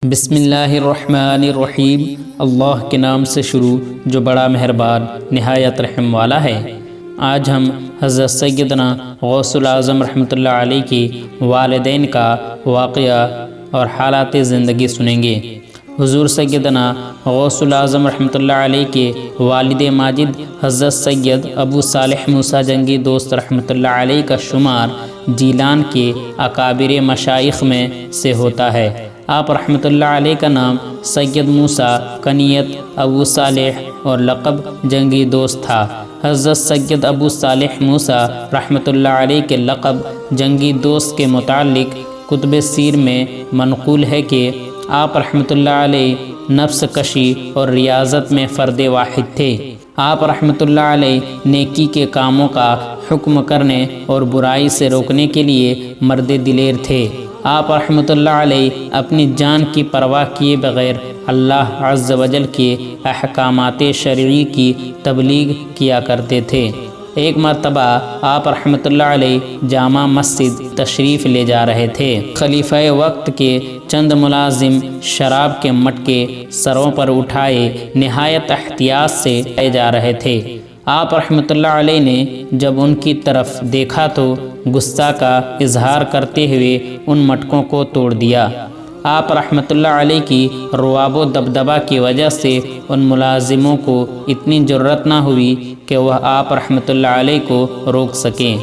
بسم اللہ الرحمن الرحیم۔ اللہ کے نام سے شروع جو بڑا مہربان نہایت رحم والا ہے۔ آج ہم حضرت سیدنا غوث العظم رحمۃ اللہ علیہ کے والدین کا واقعہ اور حالات زندگی سنیں گے۔ حضور سیدنا غوث العظم رحمۃ اللہ علیہ کے والد ماجد حضرت سید ابو صالح موسیٰ جنگی دوست رحمۃ اللہ علیہ کا شمار جیلان کے اکابر مشائخ میں سے ہوتا ہے۔ آپ رحمۃ اللہ علیہ کا نام سید موسیٰ، کنیت ابو صالح اور لقب جنگی دوست تھا۔ حضرت سید ابو صالح موسیٰ رحمۃ اللہ علیہ کے لقب جنگی دوست کے متعلق کتب سیر میں منقول ہے کہ آپ رحمۃ اللہ علیہ نفس کشی اور ریاضت میں فرد واحد تھے۔ آپ رحمۃ اللہ علیہ نیکی کے کاموں کا حکم کرنے اور برائی سے روکنے کے لیے مرد دلیر تھے۔ آپ رحمۃ اللہ علیہ اپنی جان کی پرواہ کیے بغیر اللہ عز و جل کے احکامات شرعی کی تبلیغ کیا کرتے تھے۔ ایک مرتبہ آپ رحمۃ اللہ علیہ جامع مسجد تشریف لے جا رہے تھے۔ خلیفہ وقت کے چند ملازم شراب کے مٹکے سروں پر اٹھائے نہایت احتیاط سے لے جا رہے تھے۔ آپ رحمۃ اللہ علیہ نے جب ان کی طرف دیکھا تو غصہ کا اظہار کرتے ہوئے ان مٹکوں کو توڑ دیا۔ آپ رحمۃ اللہ علیہ کی رعب و دبدبہ کی وجہ سے ان ملازموں کو اتنی جرأت نہ ہوئی کہ وہ آپ رحمۃ اللہ علیہ کو روک سکیں۔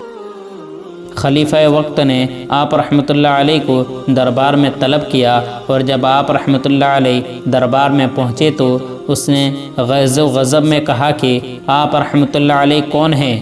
خلیفہ وقت نے آپ رحمۃ اللہ علیہ کو دربار میں طلب کیا اور جب آپ رحمۃ اللہ علیہ دربار میں پہنچے تو اس نے غیظ و غضب میں کہا کہ آپ رحمۃ اللہ علیہ کون ہیں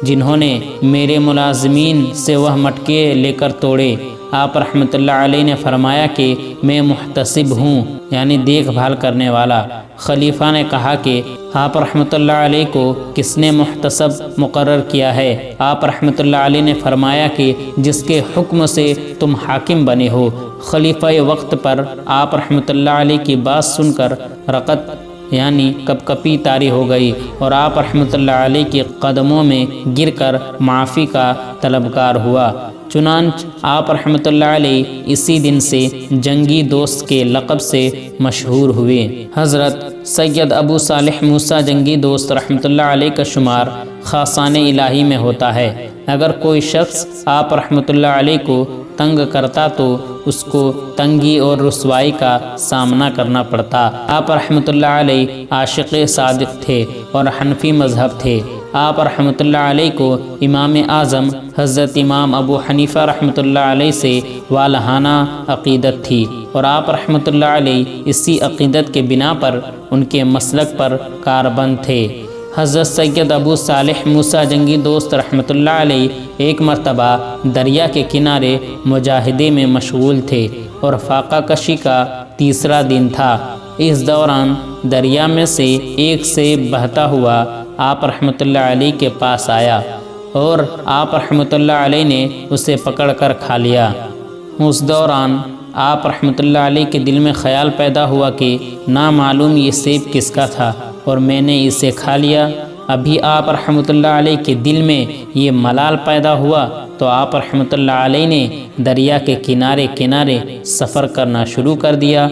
جنہوں نے میرے ملازمین سے وہ مٹکے لے کر توڑے؟ آپ رحمۃ اللہ علیہ نے فرمایا کہ میں محتسب ہوں، یعنی دیکھ بھال کرنے والا۔ خلیفہ نے کہا کہ آپ رحمۃ اللہ علیہ کو کس نے محتسب مقرر کیا ہے؟ آپ رحمۃ اللہ علیہ نے فرمایا کہ جس کے حکم سے تم حاکم بنے ہو۔ خلیفہ وقت پر آپ رحمۃ اللہ علیہ کی بات سن کر رقت یعنی کپ کپی طاری ہو گئی اور آپ رحمۃ اللہ علیہ کے قدموں میں گر کر معافی کا طلبگار ہوا۔ چنانچہ آپ رحمۃ اللہ علیہ اسی دن سے جنگی دوست کے لقب سے مشہور ہوئے۔ حضرت سید ابو صالح موسیٰ جنگی دوست رحمۃ اللہ علیہ کا شمار خاصان الہی میں ہوتا ہے۔ اگر کوئی شخص آپ رحمۃ اللہ علیہ کو تنگ کرتا تو اس کو تنگی اور رسوائی کا سامنا کرنا پڑتا۔ آپ رحمۃ اللہ علیہ عاشق صادق تھے اور حنفی مذہب تھے۔ آپ رحمۃ اللہ علیہ کو امام اعظم حضرت امام ابو حنیفہ رحمۃ اللہ علیہ سے والہانہ عقیدت تھی اور آپ رحمۃ اللہ علیہ اسی عقیدت کے بنا پر ان کے مسلک پر کاربند تھے۔ حضرت سید ابو صالح موسیٰ جنگی دوست رحمۃ اللہ علیہ ایک مرتبہ دریا کے کنارے مجاہدے میں مشغول تھے اور فاقہ کشی کا تیسرا دن تھا۔ اس دوران دریا میں سے ایک سیب بہتا ہوا آپ رحمۃ اللہ علیہ کے پاس آیا اور آپ رحمۃ اللہ علیہ نے اسے پکڑ کر کھا لیا۔ اس دوران آپ رحمۃ اللہ علیہ کے دل میں خیال پیدا ہوا کہ نامعلوم یہ سیب کس کا تھا اور میں نے اسے کھا لیا۔ ابھی آپ رحمۃ اللہ علیہ کے دل میں یہ ملال پیدا ہوا تو آپ رحمۃ اللہ علیہ نے دریا کے کنارے کنارے سفر کرنا شروع کر دیا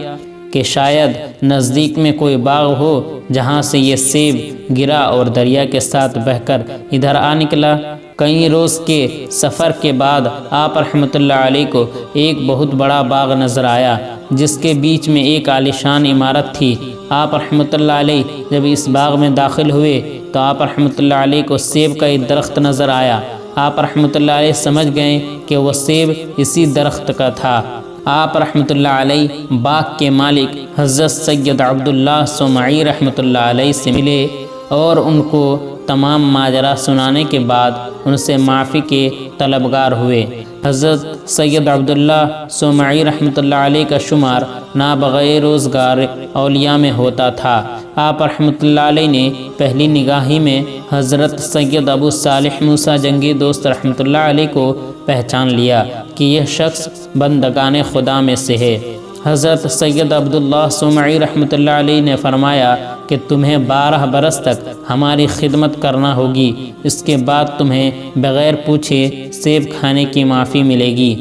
کہ شاید نزدیک میں کوئی باغ ہو جہاں سے یہ سیب گرا اور دریا کے ساتھ بہہ کر ادھر آ نکلا۔ کئی روز کے سفر کے بعد آپ رحمۃ اللہ علیہ کو ایک بہت بڑا باغ نظر آیا جس کے بیچ میں ایک عالیشان عمارت تھی۔ آپ رحمۃ اللہ علیہ جب اس باغ میں داخل ہوئے تو آپ رحمۃ اللہ علیہ کو سیب کا ایک درخت نظر آیا۔ آپ رحمۃ اللہ علیہ سمجھ گئے کہ وہ سیب اسی درخت کا تھا۔ آپ رحمۃ اللہ علیہ باغ کے مالک حضرت سید عبداللہ سمعی رحمۃ اللہ علیہ سے ملے اور ان کو تمام ماجرا سنانے کے بعد ان سے معافی کے طلبگار ہوئے۔ حضرت سید عبداللہ سمعی رحمۃ اللہ علیہ کا شمار نابغیر روزگار اولیاء میں ہوتا تھا۔ آپ رحمۃ اللہ علیہ نے پہلی نگاہی میں حضرت سید ابو صالح موسیٰ جنگی دوست رحمۃ اللہ علیہ کو پہچان لیا کہ یہ شخص بندگان خدا میں سے ہے۔ حضرت سید عبداللہ سمعی رحمۃ اللہ علیہ نے فرمایا کہ تمہیں 12 برس تک ہماری خدمت کرنا ہوگی، اس کے بعد تمہیں بغیر پوچھے سیب کھانے کی معافی ملے گی۔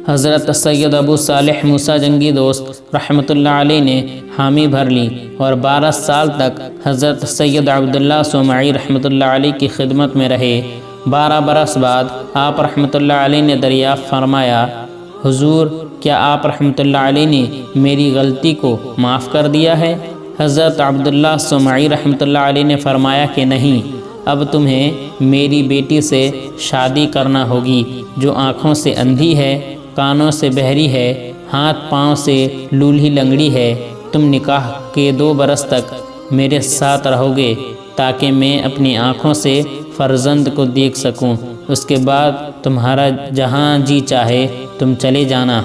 حضرت سید ابو صالح موسیٰ جنگی دوست رحمۃ اللہ علیہ نے حامی بھر لی اور 12 سال تک حضرت سید عبداللہ سومعی رحمۃ اللہ علیہ کی خدمت میں رہے۔ 12 برس بعد آپ رحمۃ اللہ علیہ نے دریافت فرمایا، حضور کیا آپ رحمۃ اللہ علیہ نے میری غلطی کو معاف کر دیا ہے؟ حضرت عبداللہ سومعی رحمۃ اللہ علیہ نے فرمایا کہ نہیں، اب تمہیں میری بیٹی سے شادی کرنا ہوگی جو آنکھوں سے اندھی ہے، کانوں سے بہری ہے، ہاتھ پاؤں سے لولھی لنگڑی ہے۔ تم نکاح کے 2 برس تک میرے ساتھ رہو گے تاکہ میں اپنی آنکھوں سے فرزند کو دیکھ سکوں، اس کے بعد تمہارا جہاں جی چاہے تم چلے جانا۔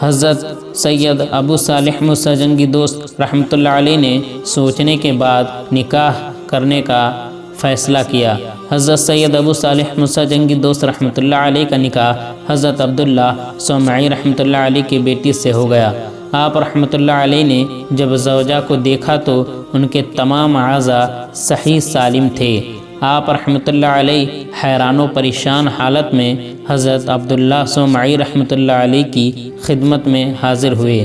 حضرت سید ابو صالح موسیٰ جنگی دوست رحمۃ اللہ علیہ نے سوچنے کے بعد نکاح کرنے کا فیصلہ کیا۔ حضرت سید ابو صالح موسیٰ جنگی دوست رحمۃ اللہ علیہ کا نکاح حضرت عبداللہ سومعی رحمۃ اللہ علیہ کی بیٹی سے ہو گیا۔ آپ رحمۃ اللہ علیہ نے جب زوجہ کو دیکھا تو ان کے تمام اعضاء صحیح سالم تھے۔ آپ رحمۃ اللہ علیہ حیران و پریشان حالت میں حضرت عبداللہ سومعی رحمۃ اللہ علیہ کی خدمت میں حاضر ہوئے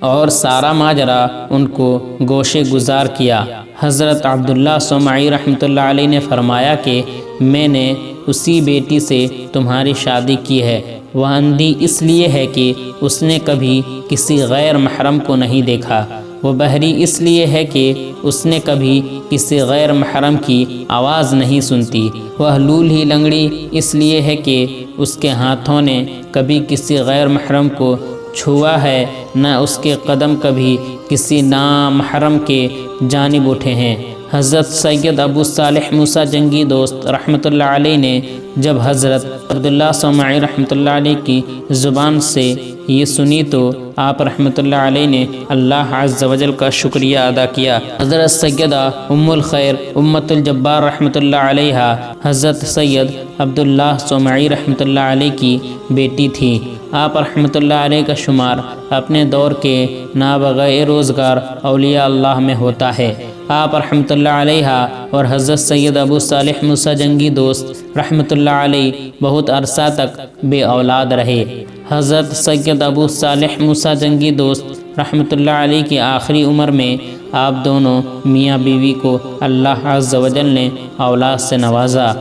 اور سارا ماجرا ان کو گوشے گزار کیا۔ حضرت عبداللہ سومعی رحمۃ اللہ علیہ نے فرمایا کہ میں نے اسی بیٹی سے تمہاری شادی کی ہے۔ وہ اندھی اس لیے ہے کہ اس نے کبھی کسی غیر محرم کو نہیں دیکھا۔ وہ بہری اس لیے ہے کہ اس نے کبھی کسی غیر محرم کی آواز نہیں سنتی۔ وہ لولھی لنگڑی اس لیے ہے کہ اس کے ہاتھوں نے کبھی کسی غیر محرم کو چھوا ہے، نہ اس کے قدم کبھی کسی نامحرم کے جانب اٹھے ہیں۔ حضرت سید ابو صالح موسیٰ جنگی دوست رحمۃ اللہ علیہ نے جب حضرت عبداللہ سومعی رحمۃ اللہ علیہ کی زبان سے یہ سنی تو آپ رحمۃ اللہ علیہ نے اللہ عز و جل کا شکریہ ادا کیا۔ حضرت سیدہ ام الخیر امت الجبار رحمۃ اللہ علیہ حضرت سید عبداللہ سومعی رحمۃ اللہ علیہ کی بیٹی تھی۔ آپ رحمۃ اللہ علیہ کا شمار اپنے دور کے نابغہ روزگار اولیاء اللہ میں ہوتا ہے۔ آپ رحمۃ اللہ علیہ اور حضرت سید ابو صالح موسیٰ جنگی دوست رحمۃ اللہ علیہ بہت عرصہ تک بے اولاد رہے۔ حضرت سید ابو صالح موسیٰ جنگی دوست رحمۃ اللہ علیہ کی آخری عمر میں آپ دونوں میاں بیوی کو اللہ عز و جل نے اولاد سے نوازا،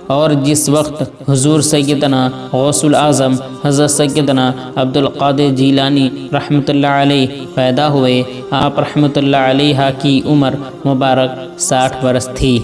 اور جس وقت حضور سیدنا غوث الاعظم حضرت سیدنا عبد القادر جیلانی رحمۃ اللہ علیہ پیدا ہوئے، آپ رحمۃ اللہ علیہ کی عمر مبارک 60 برس تھی۔